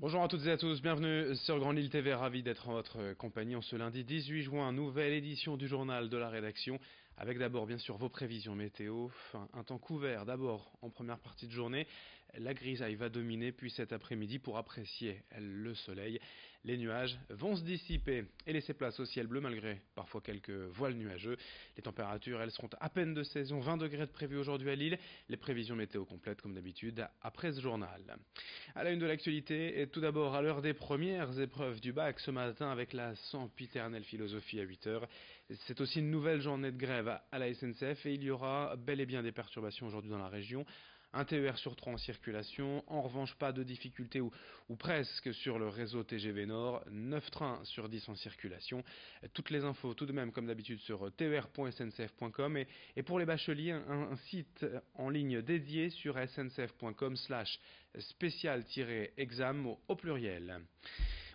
Bonjour à toutes et à tous, bienvenue sur Grand Lille TV, ravi d'être en votre compagnie en ce lundi 18 juin, nouvelle édition du journal de la rédaction, avec d'abord bien sûr vos prévisions météo, un temps couvert d'abord en première partie de journée, la grisaille va dominer puis cet après-midi pour apprécier le soleil, les nuages vont se dissiper et laisser place au ciel bleu malgré parfois quelques voiles nuageux, les températures elles seront à peine de saison, 20 degrés de prévu aujourd'hui à Lille, les prévisions météo complètes comme d'habitude après ce journal. À la une de l'actualité, et tout d'abord à l'heure des premières épreuves du bac ce matin avec la sempiternelle philosophie à 8 heures. C'est aussi une nouvelle journée de grève à la SNCF et il y aura bel et bien des perturbations aujourd'hui dans la région. Un TER sur 3 en circulation, en revanche pas de difficultés ou presque sur le réseau TGV Nord, 9 trains sur 10 en circulation. Toutes les infos tout de même comme d'habitude sur ter.sncf.com et pour les bacheliers un site en ligne dédié sur sncf.com/spécial-exam au pluriel.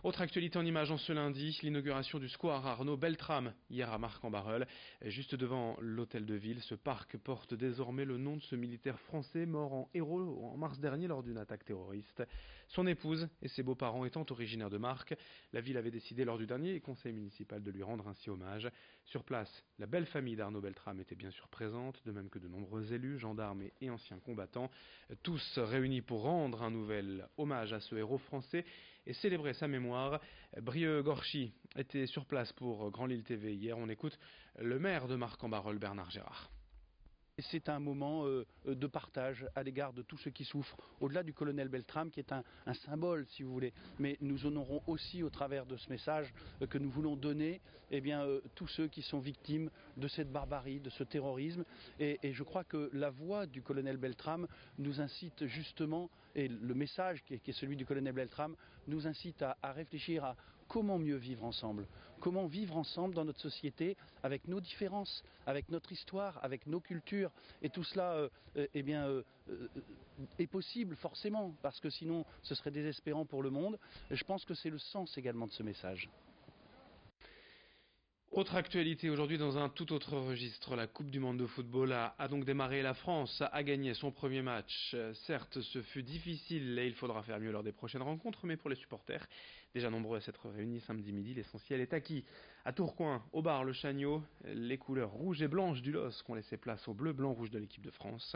Autre actualité en images en ce lundi, l'inauguration du square Arnaud Beltrame hier à Marcq-en-Barœul. Juste devant l'hôtel de ville, ce parc porte désormais le nom de ce militaire français mort en héros en mars dernier lors d'une attaque terroriste. Son épouse et ses beaux-parents étant originaires de Marcq, la ville avait décidé lors du dernier conseil municipal de lui rendre ainsi hommage. Sur place, la belle famille d'Arnaud Beltrame était bien sûr présente, de même que de nombreux élus, gendarmes et anciens combattants, tous réunis pour rendre un nouvel hommage à ce héros français et célébrer sa mémoire. Brieux Gorchy était sur place pour Grand Lille TV hier. On écoute le maire de Marcq-en-Barœul, Bernard Gérard. C'est un moment de partage à l'égard de tous ceux qui souffrent, au-delà du colonel Beltrame qui est un symbole si vous voulez, mais nous honorons aussi au travers de ce message que nous voulons donner tous ceux qui sont victimes de cette barbarie, de ce terrorisme et je crois que la voix du colonel Beltrame nous incite justement, et le message qui est celui du colonel Beltrame nous incite à réfléchir à comment mieux vivre ensemble, comment vivre ensemble dans notre société avec nos différences, avec notre histoire, avec nos cultures. Et tout cela est possible forcément, parce que sinon ce serait désespérant pour le monde. Et je pense que c'est le sens également de ce message. Autre actualité aujourd'hui dans un tout autre registre, la Coupe du Monde de football a donc démarré. La France a gagné son premier match. Certes, ce fut difficile et il faudra faire mieux lors des prochaines rencontres, mais pour les supporters, déjà nombreux à s'être réunis samedi midi, l'essentiel est acquis. À Tourcoing, au bar Le Chagneau, les couleurs rouges et blanches du LOSC ont laissé place au bleu, blanc, rouge de l'équipe de France.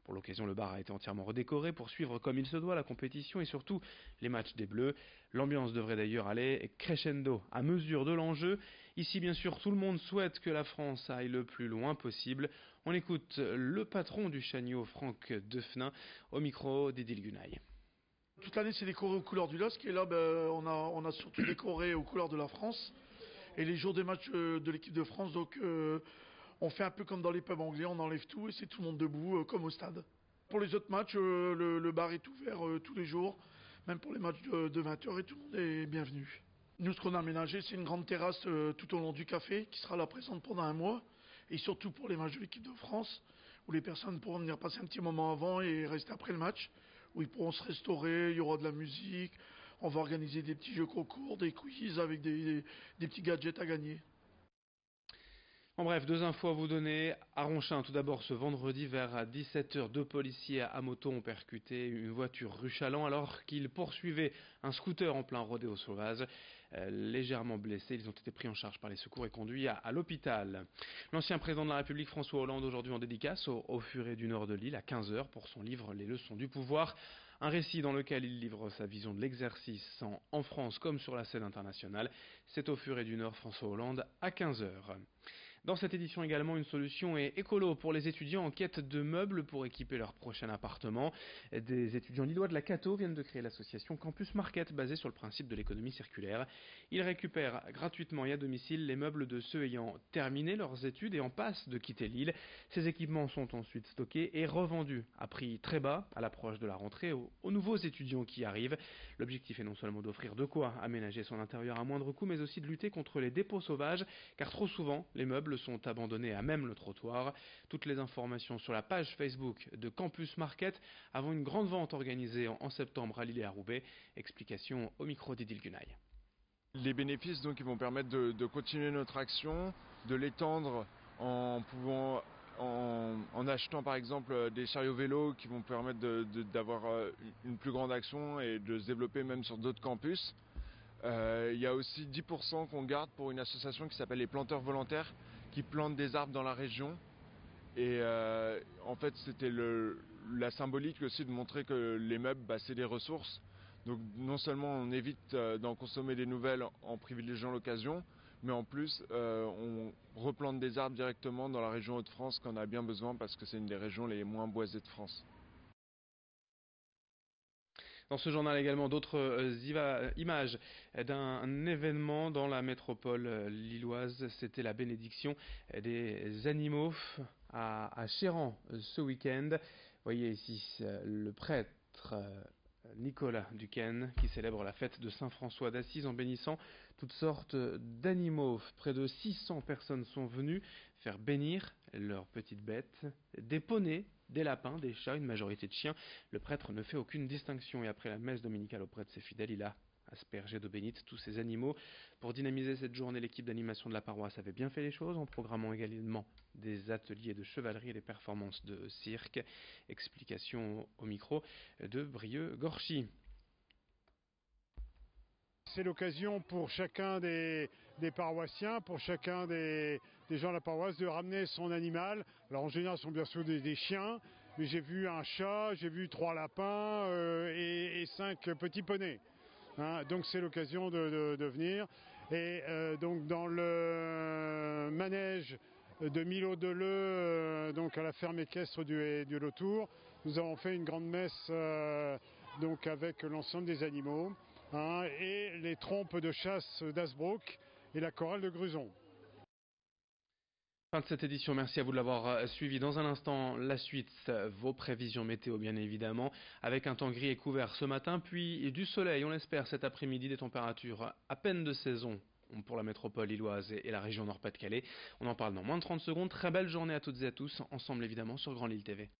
Pour l'occasion, le bar a été entièrement redécoré pour suivre comme il se doit la compétition et surtout les matchs des Bleus. L'ambiance devrait d'ailleurs aller crescendo à mesure de l'enjeu. Ici, bien sûr, tout le monde souhaite que la France aille le plus loin possible. On écoute le patron du Chagneau, Franck Defenin, au micro d'Edil Gunaï. Toute l'année, c'est décoré aux couleurs du LOSC et là, on a surtout décoré aux couleurs de la France. Et les jours des matchs de l'équipe de France, donc on fait un peu comme dans les pubs anglais, on enlève tout et c'est tout le monde debout comme au stade. Pour les autres matchs, le bar est ouvert tous les jours, même pour les matchs de 20h et tout le monde est bienvenu. Nous, ce qu'on a aménagé, c'est une grande terrasse tout au long du café qui sera là présente pendant un mois. Et surtout pour les matchs de l'équipe de France, où les personnes pourront venir passer un petit moment avant et rester après le match, où ils pourront se restaurer, il y aura de la musique, on va organiser des petits jeux concours, des quiz avec des petits gadgets à gagner. En bref, deux infos à vous donner. À Ronchin, tout d'abord, ce vendredi vers 17h, deux policiers à moto ont percuté une voiture rue Chaland alors qu'ils poursuivaient un scooter en plein rodéo sauvage. Légèrement blessés, ils ont été pris en charge par les secours et conduits à l'hôpital. L'ancien président de la République, François Hollande, aujourd'hui en dédicace au Furet du Nord de Lille à 15h pour son livre Les leçons du pouvoir. Un récit dans lequel il livre sa vision de l'exercice en France comme sur la scène internationale. C'est au Furet du Nord, François Hollande, à 15h. Dans cette édition également, une solution est écolo pour les étudiants en quête de meubles pour équiper leur prochain appartement. Des étudiants lillois de la Cato viennent de créer l'association Campus Market basée sur le principe de l'économie circulaire. Ils récupèrent gratuitement et à domicile les meubles de ceux ayant terminé leurs études et en passe de quitter l'île. Ces équipements sont ensuite stockés et revendus à prix très bas à l'approche de la rentrée aux nouveaux étudiants qui arrivent. L'objectif est non seulement d'offrir de quoi aménager son intérieur à moindre coût, mais aussi de lutter contre les dépôts sauvages, car trop souvent les meubles sont abandonnés à même le trottoir. Toutes les informations sur la page Facebook de Campus Market avant une grande vente organisée en septembre à Lille et à Roubaix. Explication au micro d'Edil Gunaï. Les bénéfices donc, ils vont permettre de continuer notre action, de l'étendre en pouvant en achetant par exemple des chariots vélos qui vont permettre d'avoir une plus grande action et de se développer même sur d'autres campus. Il y a aussi 10% qu'on garde pour une association qui s'appelle les planteurs volontaires qui plantent des arbres dans la région. Et en fait c'était la symbolique aussi de montrer que les meubles c'est des ressources. Donc non seulement on évite d'en consommer des nouvelles en privilégiant l'occasion, mais en plus on replante des arbres directement dans la région Hauts-de-France qu'on a bien besoin parce que c'est une des régions les moins boisées de France. Dans ce journal également d'autres images d'un événement dans la métropole lilloise. C'était la bénédiction des animaux à Chéran ce week-end. Vous voyez ici le prêtre Nicolas Duquesne qui célèbre la fête de Saint-François d'Assise en bénissant toutes sortes d'animaux. Près de 600 personnes sont venues faire bénir leurs petites bêtes, des poneys, des lapins, des chats, une majorité de chiens. Le prêtre ne fait aucune distinction et après la messe dominicale auprès de ses fidèles, il a aspergé d'eau bénite tous ces animaux. Pour dynamiser cette journée, l'équipe d'animation de la paroisse avait bien fait les choses en programmant également des ateliers de chevalerie et des performances de cirque. Explication au micro de Brieux Gorchy. C'est l'occasion pour chacun des paroissiens, pour chacun des gens de la paroisse de ramener son animal. Alors en général ce sont bien sûr des chiens, mais j'ai vu un chat, j'ai vu 3 lapins et 5 petits poneys. Donc c'est l'occasion de venir. Et donc dans le manège de Milo Deleu, donc à la ferme équestre du Lautour, nous avons fait une grande messe donc avec l'ensemble des animaux. Et les trompes de chasse d'Asbrook et la chorale de Gruson. Fin de cette édition, merci à vous de l'avoir suivi. Dans un instant, la suite, vos prévisions météo bien évidemment, avec un temps gris et couvert ce matin, puis du soleil, on l'espère cet après-midi, des températures à peine de saison pour la métropole lilloise et la région Nord-Pas-de-Calais. On en parle dans moins de 30 secondes. Très belle journée à toutes et à tous, ensemble évidemment sur Grand Lille TV.